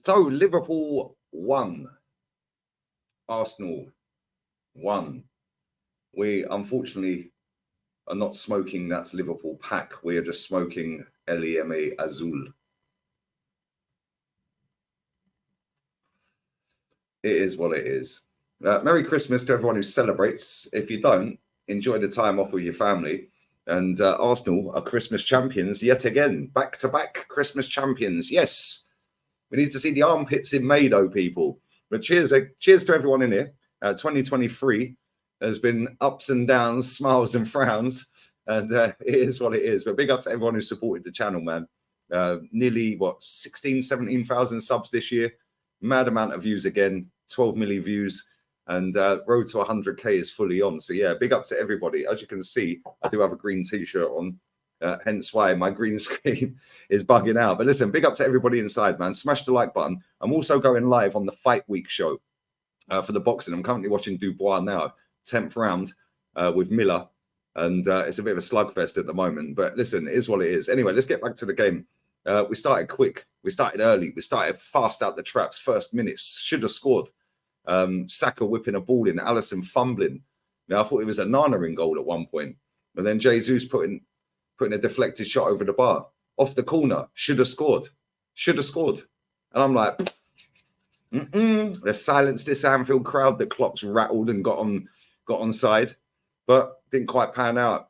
So Liverpool won. Arsenal won. We unfortunately are not smoking that Liverpool pack. We are just smoking Lema Azul. It is what it is. Merry Christmas to everyone who celebrates. If you don't, enjoy the time off with your family. And Arsenal are Christmas champions yet again. Back-to-back Christmas champions. Yes. We need to see the armpits in May, though, people. But cheers to everyone in here. 2023 has been ups and downs, smiles and frowns. And it is what it is. But big up to everyone who supported the channel, man. Nearly, 17,000 subs this year. Mad amount of views again. 12 million views. And road to 100K is fully on. So, yeah, big up to everybody. As you can see, I do have a green T-shirt on. Hence why my green screen is bugging out. But listen, big up to everybody inside, man. Smash the like button. I'm also going live on the Fight Week show for the boxing. I'm currently watching Dubois now, 10th round with Miller. And it's a bit of a slugfest at the moment. But listen, it is what it is. Anyway, let's get back to the game. We started quick. We started early. We started fast out the traps. First minute, should have scored. Saka whipping a ball in, Alisson fumbling. Now, I thought it was a Nana in goal at one point. But then Jesus putting a deflected shot over the bar. Off the corner. Should have scored. Should have scored. And I'm like, they silenced this Anfield crowd. The Klopp's rattled and got on side. But didn't quite pan out.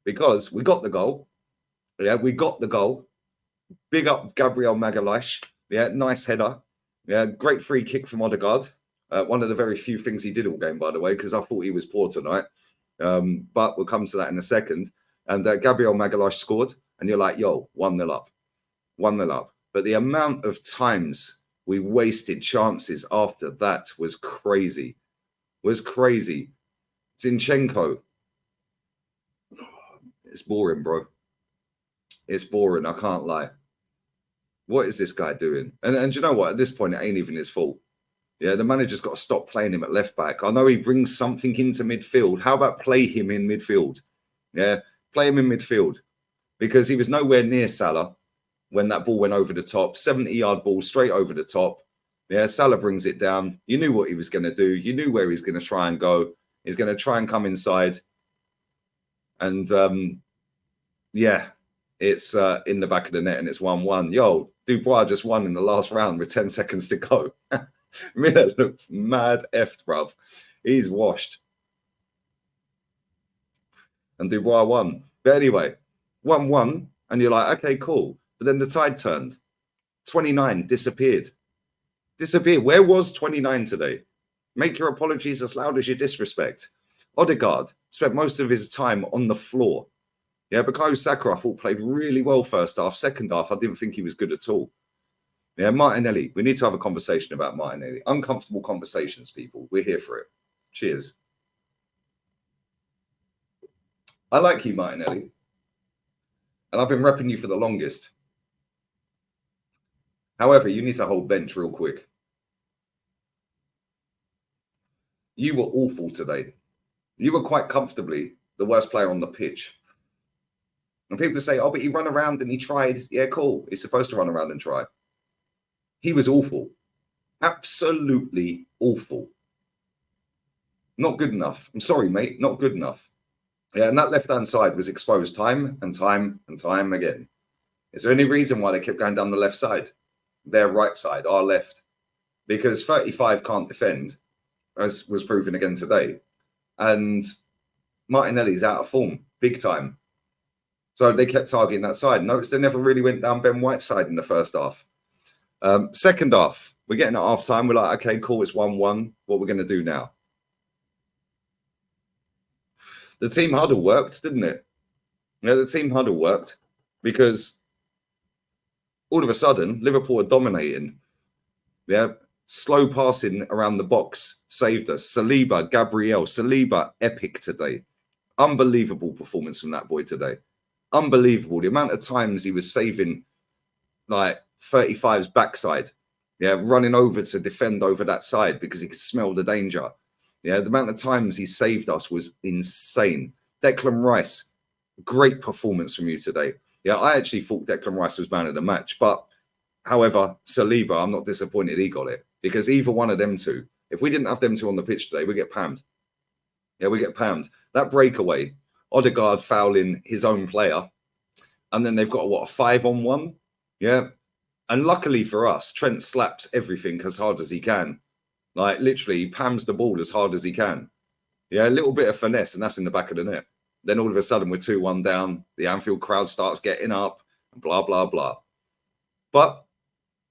Because we got the goal. Yeah, we got the goal. Big up Gabriel Magalhaes. Yeah, nice header. Yeah, great free kick from Odegaard. One of the very few things he did all game, by the way, because I thought he was poor tonight. But we'll come to that in a second. And Gabriel Magalhaes scored. And you're like, yo, 1-0 up. 1-0 up. But the amount of times we wasted chances after that was crazy. Was crazy. Zinchenko. It's boring, bro. It's boring. I can't lie. What is this guy doing? And you know what? At this point, it ain't even his fault. Yeah, the manager's got to stop playing him at left back. I know he brings something into midfield. How about play him in midfield? Yeah, play him in midfield. Because he was nowhere near Salah when that ball went over the top. 70-yard ball straight over the top. Yeah, Salah brings it down. You knew what he was going to do. You knew where he's going to try and go. He's going to try and come inside. And, yeah, it's in the back of the net and it's 1-1. Yo, Dubois just won in the last round with 10 seconds to go. Miller looked mad effed, bruv. He's washed. And Dubois won. But anyway, 1-1, and you're like, okay, cool. But then the tide turned. 29 disappeared. Disappeared. Where was 29 today? Make your apologies as loud as your disrespect. Odegaard spent most of his time on the floor. Yeah, Bukayo Saka, I thought, played really well first half. Second half, I didn't think he was good at all. Yeah, Martinelli. We need to have a conversation about Martinelli. Uncomfortable conversations, people. We're here for it. Cheers. I like you, Martinelli. And I've been repping you for the longest. However, you need to hold bench real quick. You were awful today. You were quite comfortably the worst player on the pitch. And people say, oh, but he ran around and he tried. Yeah, cool. He's supposed to run around and try. He was awful. Absolutely awful. Not good enough. I'm sorry, mate. Not good enough. Yeah, and that left-hand side was exposed time and time and time again. Is there any reason why they kept going down the left side? Their right side, our left. Because 35 can't defend, as was proven again today. And Martinelli's out of form, big time. So they kept targeting that side. Notice they never really went down Ben White's side in the first half. Second half, we're getting at half time. We're like, okay, cool, it's 1-1. What we're going to do now? The team huddle worked, didn't it? Yeah, the team huddle worked because all of a sudden, Liverpool are dominating. Yeah, slow passing around the box saved us. Saliba, epic today. Unbelievable performance from that boy today. Unbelievable. The amount of times he was saving like 35's backside. Yeah, running over to defend over that side because he could smell the danger. Yeah, the amount of times he saved us was insane. Declan Rice, great performance from you today. Yeah, I actually thought Declan Rice was man of the match, but However, Saliba, I'm not disappointed he got it, because either one of them two, if we didn't have them two on the pitch today, we get pammed. Yeah, we get pammed. That breakaway, Odegaard fouling his own player, and then they've got a 5-on-1. Yeah. And luckily for us, Trent slaps everything as hard as he can. Like literally, he pams the ball as hard as he can. Yeah, a little bit of finesse, and that's in the back of the net. Then all of a sudden, we're 2-1 down. The Anfield crowd starts getting up, and blah, blah, blah. But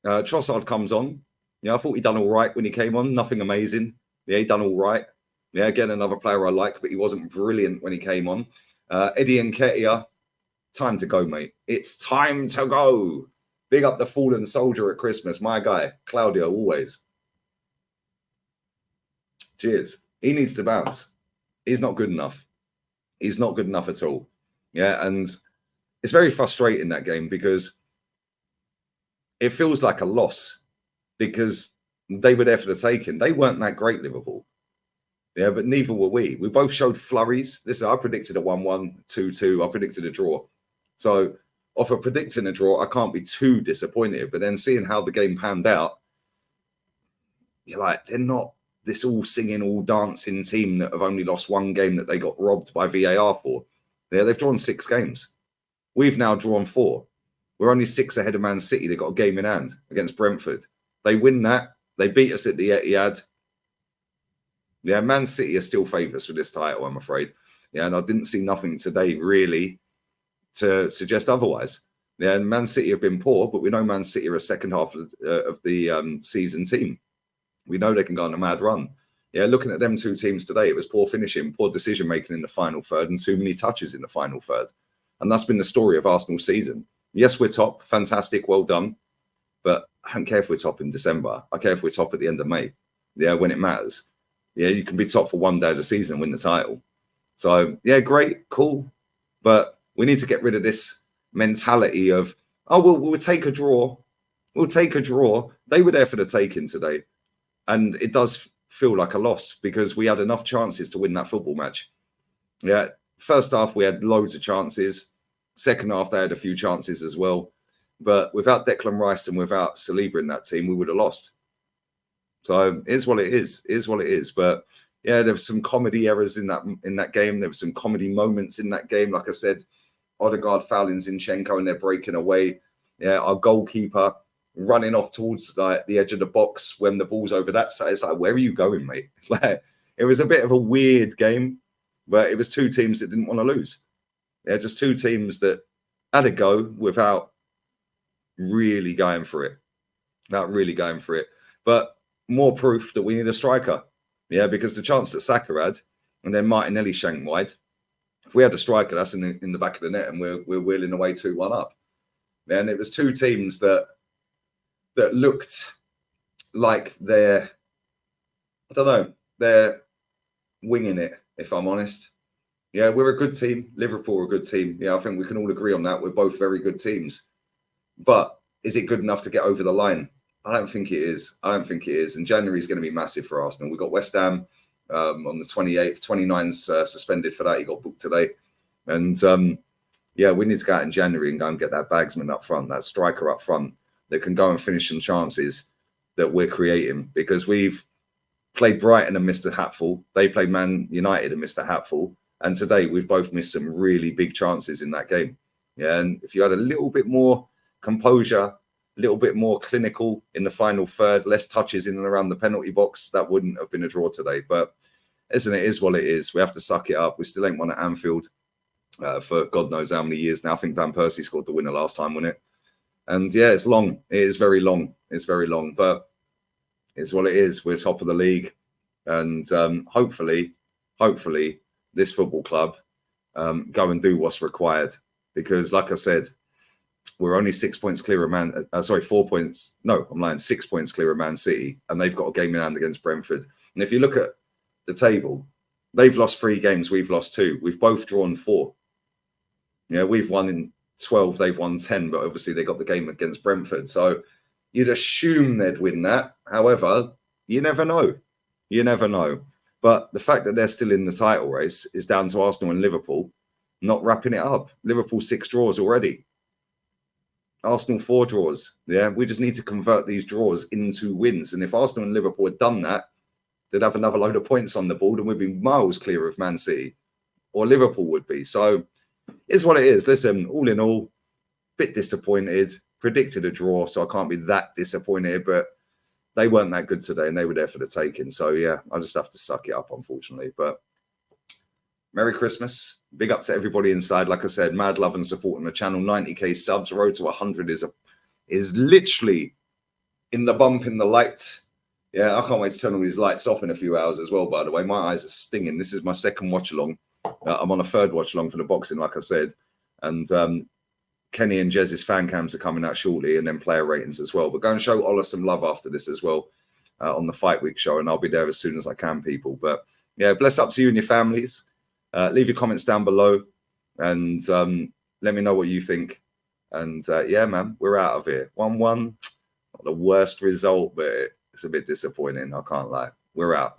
Trossard comes on. Yeah, I thought he'd done all right when he came on. Nothing amazing. Yeah, he done all right. Yeah, again, another player I like, but he wasn't brilliant when he came on. Eddie Nketiah, time to go, mate. It's time to go. Big up the fallen soldier at Christmas, my guy, Claudio, always. Cheers. He needs to bounce. He's not good enough. He's not good enough at all. Yeah, and it's very frustrating, that game, because it feels like a loss, because they were there for the taking. They weren't that great, Liverpool. Yeah, but neither were we. We both showed flurries. Listen, I predicted a 1-1, 2-2. I predicted a draw. So off of predicting a draw, I can't be too disappointed. But then seeing how the game panned out, you're like, they're not this all singing, all dancing team that have only lost one game that they got robbed by VAR for. Yeah, they've drawn 6 games. We've now drawn 4. We're only 6 ahead of Man City. They've got a game in hand against Brentford. They win that. They beat us at the Etihad. Yeah, Man City are still favourites for this title, I'm afraid. Yeah, and I didn't see nothing today really to suggest otherwise. Yeah, and Man City have been poor, but we know Man City are a second half of the season team. We know they can go on a mad run. Yeah, looking at them two teams today, it was poor finishing, poor decision making in the final third, and too many touches in the final third. And that's been the story of Arsenal's season. Yes, we're top, fantastic, well done. But I don't care if we're top in December. I care if we're top at the end of May. Yeah, when it matters. Yeah, you can be top for one day of the season and win the title. So, yeah, great, cool. But we need to get rid of this mentality of, oh, we'll take a draw. We'll take a draw. They were there for the taking today. And it does feel like a loss, because we had enough chances to win that football match. Yeah, first half, we had loads of chances. Second half, they had a few chances as well. But without Declan Rice and without Saliba in that team, we would have lost. So it is what it is. It is what it is. But yeah, there were some comedy errors in that game. There were some comedy moments in that game. Like I said, Odegaard fouling Zinchenko and they're breaking away. Yeah, our goalkeeper running off towards like the edge of the box when the ball's over that side. It's like, where are you going, mate? Like, it was a bit of a weird game, but it was two teams that didn't want to lose. Yeah, just two teams that had a go without really going for it. Not really going for it. But more proof that we need a striker. Yeah, because the chance that Saka had, and then Martinelli shanked wide. If we had a striker, that's in the back of the net, and we're wheeling away 2-1 up. And it was two teams that looked like they're winging it, if I'm honest. Yeah, we're a good team. Liverpool are a good team. Yeah, I think we can all agree on that. We're both very good teams. But is it good enough to get over the line? I don't think it is. I don't think it is. And January is going to be massive for Arsenal. We've got West Ham on the 28th. 29's suspended for that. He got booked today. And yeah, we need to go out in January and go and get that bagsman up front, that striker up front that can go and finish some chances that we're creating. Because we've played Brighton and missed a hatful. They played Man United and missed a hatful. And today we've both missed some really big chances in that game. Yeah, and if you had a little bit more composure, a little bit more clinical in the final third, less touches in and around the penalty box, that wouldn't have been a draw today. But isn't it is what it is. We have to suck it up. We still ain't won at Anfield for God knows how many years now. I think Van Persie scored the winner last time, wasn't it? And yeah, it's long. It is very long. It's very long, but it's what it is. We're top of the league. And hopefully, this football club go and do what's required. Because like I said, we're only 6 points clear of 4 points. No, I'm lying. 6 points clear of Man City. And they've got a game in hand against Brentford. And if you look at the table, they've lost 3 games. We've lost 2. We've both drawn 4. Yeah, we've won in 12. They've won 10. But obviously they got the game against Brentford. So you'd assume they'd win that. However, you never know. You never know. But the fact that they're still in the title race is down to Arsenal and Liverpool not wrapping it up. Liverpool 6 draws already. Arsenal 4 draws. Yeah, we just need to convert these draws into wins. And if Arsenal and Liverpool had done that, they'd have another load of points on the board and we'd be miles clear of Man City, or Liverpool would be. So it's what it is. Listen, all in all, bit disappointed. Predicted a draw, so I can't be that disappointed, but they weren't that good today and they were there for the taking. So yeah, I just have to suck it up, unfortunately. But Merry Christmas. Big up to everybody inside. Like I said, mad love and support on the channel. 90k subs, road to 100 is literally in the bump in the light. Yeah, I can't wait to turn all these lights off in a few hours as well, by the way. My eyes are stinging. This is my second watch along. I'm on a third watch along for the boxing, like I said. And Kenny and Jez's fan cams are coming out shortly, and then player ratings as well. But go and show Ola some love after this as well on the Fight Week show, and I'll be there as soon as I can, people. But yeah, bless up to you and your families. Leave your comments down below, and let me know what you think. And yeah, man, we're out of here. 1-1, not the worst result, but it's a bit disappointing. I can't lie. We're out.